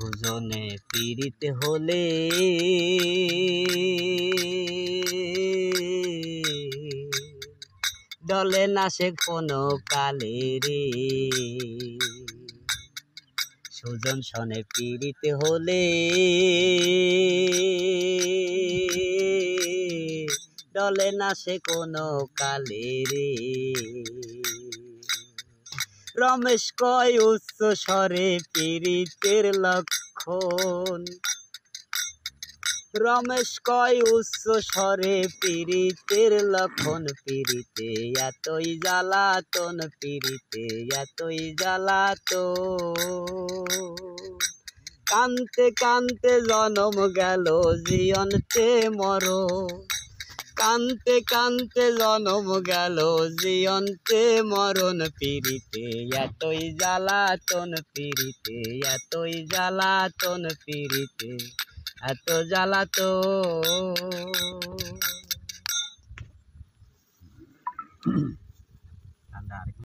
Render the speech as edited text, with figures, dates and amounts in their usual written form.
সুজনে পীড়িত হলে ডলে না সে কোনো কালে রে। সুজন সনে পীড়িত হলে ডলে না সে কোনো কালে রে। রমেশ কয় উচ্চ স্বরে পীড়িতের লক্ষণ, রমেশ কয় উচ্চ স্বরে পীড়িতের লক্ষণ। পীড়িতে এতই জ্বালাতন, পীড়িতে এতই জ্বালাতন। কানতে কানতে জনম গেল জীবনতে মরণ, কানতে কানতে জনম গেল জীবনতে মরণ। পীড়িতে এতই জ্বালাতন, পীড়িতে এতই জ্বালাতন, পীড়িতে এত জ্বালাতন।